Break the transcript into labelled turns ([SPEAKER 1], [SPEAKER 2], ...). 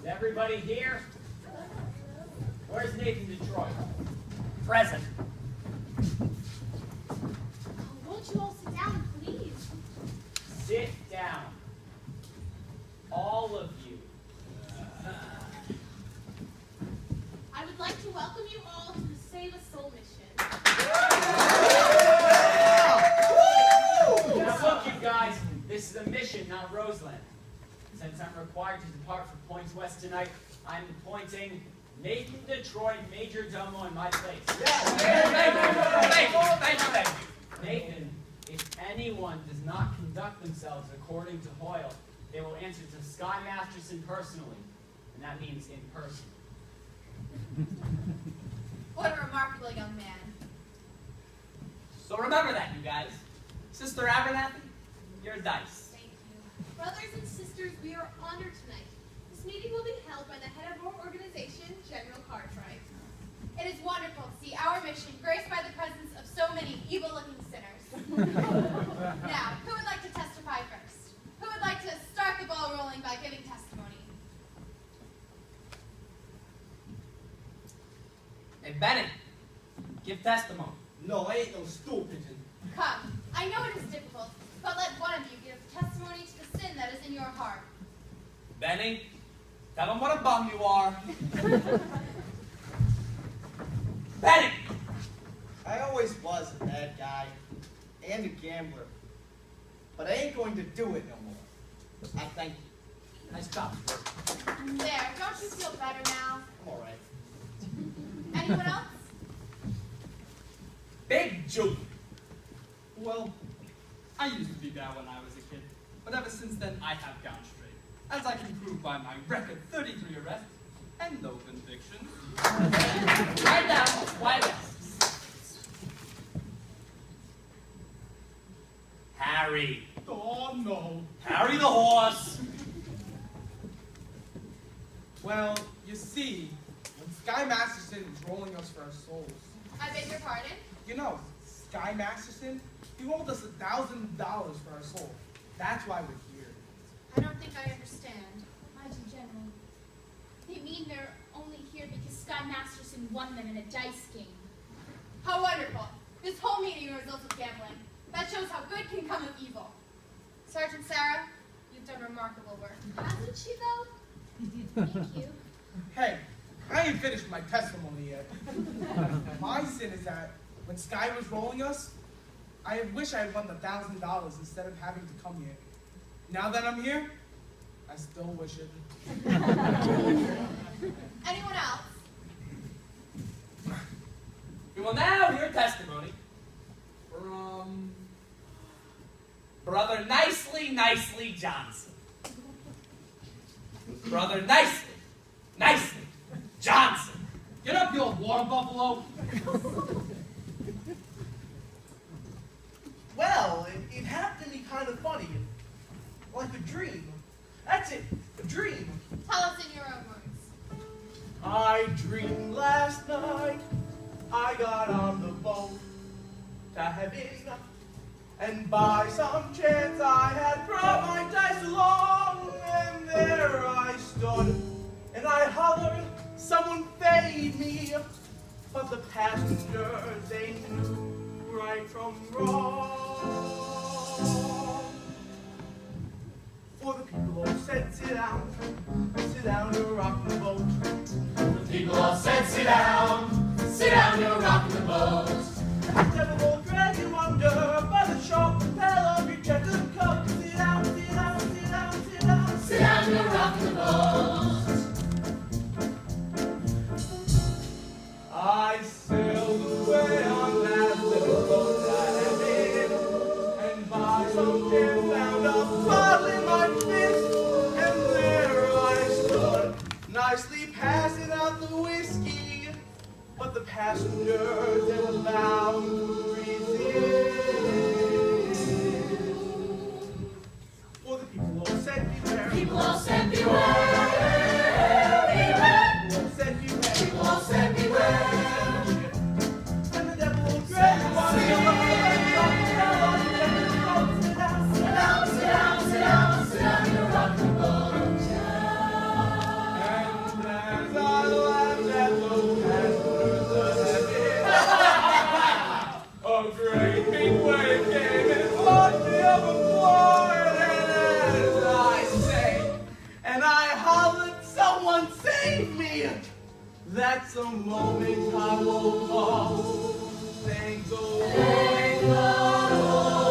[SPEAKER 1] Is everybody here? Where's Nathan Detroit?
[SPEAKER 2] Present.
[SPEAKER 3] Won't you all sit down, please?
[SPEAKER 1] Sit down. All of you.
[SPEAKER 3] I would like to welcome you all to the Save a Soul mission.
[SPEAKER 1] Now look, you guys, this is a mission, not Roseland. Since I'm required to depart for Points West tonight, I'm appointing Nathan Detroit Major Domo in my place.
[SPEAKER 2] Thank you.
[SPEAKER 1] Nathan, if anyone does not conduct themselves according to Hoyle, they will answer to Sky Masterson personally, and that means in person.
[SPEAKER 3] What a remarkable young man.
[SPEAKER 2] So remember that, you guys. Sister Abernathy, your dice.
[SPEAKER 3] Thank you. Brothers and sisters, we are honored tonight. This meeting will be held by the head of our organization, General Cartwright. It is wonderful to see our mission graced by the presence of so many evil-looking sinners. Now, who would like to testify first? Who would like to start the ball rolling by giving testimony?
[SPEAKER 2] Hey, Bennett, give testimony.
[SPEAKER 4] No, I ain't no stool pigeon.
[SPEAKER 3] Come, I know it is difficult, but let one of you give testimony to the sin that is in your heart.
[SPEAKER 2] Benny, tell them what a bum you are. Benny!
[SPEAKER 4] I always was a bad guy and a gambler, but I ain't going to do it no more. I thank you.
[SPEAKER 2] Nice job.
[SPEAKER 3] There, don't you feel better now?
[SPEAKER 4] I'm all right.
[SPEAKER 3] Anyone else?
[SPEAKER 2] Big Julie.
[SPEAKER 5] Well, I used to be bad when I was a kid, but ever since then I have gone straight, as I can prove by my record 33 arrests and no convictions.
[SPEAKER 2] Right now, quiet down. Harry.
[SPEAKER 4] Oh, no.
[SPEAKER 2] Harry the horse.
[SPEAKER 6] Well, you see, when Sky Masterson was rolling us for our souls,
[SPEAKER 3] I beg your pardon?
[SPEAKER 6] you know, Sky Masterson, he rolled us $1,000 for our soul. That's why we're here.
[SPEAKER 3] I don't think I understand.
[SPEAKER 7] I do, General. They mean they're only here because Sky Masterson won them in a dice game.
[SPEAKER 3] How wonderful. This whole meeting is a result of gambling. That shows how good can come of evil. Sergeant Sarah, you've done remarkable work.
[SPEAKER 7] Hasn't she, though? Thank you.
[SPEAKER 6] Hey, I ain't finished my testimony yet. My sin is that when Sky was rolling us, I wish I had won the $1,000 instead of having to come here. Now that I'm here, I still wish it.
[SPEAKER 3] Anyone else?
[SPEAKER 2] We will now hear testimony from Brother Nicely Johnson. Brother Nicely Johnson.
[SPEAKER 5] Get up, you old water buffalo!
[SPEAKER 4] Well, it happened to be kind of funny. Like a dream. That's it, a dream.
[SPEAKER 3] Tell us in your own words.
[SPEAKER 4] I dreamed last night I got on the boat to heaven, and by some chance I had brought my dice along, and there I stood, and I hollered, someone fade me, but the passengers, they knew right from wrong. For the people all said, sit down and rock the boat.
[SPEAKER 8] The people all said, sit down, you're rocking the boat.
[SPEAKER 4] The devil will drag you under by the sharp propeller, rejected cup. Sit down,
[SPEAKER 8] you're rocking the boat.
[SPEAKER 4] I sailed away on that little boat I had made, and by some chance found a bottle in my fist, and there I stood, nicely passing out the whiskey, but the passengers, they were bound to resist. For the people all said beware.
[SPEAKER 8] People all said beware.
[SPEAKER 4] People all said beware. And the devil will drag you on the
[SPEAKER 8] Sit down, you're rocking the boat.
[SPEAKER 4] Someone save me! That's a moment I will call. Thank the Lord.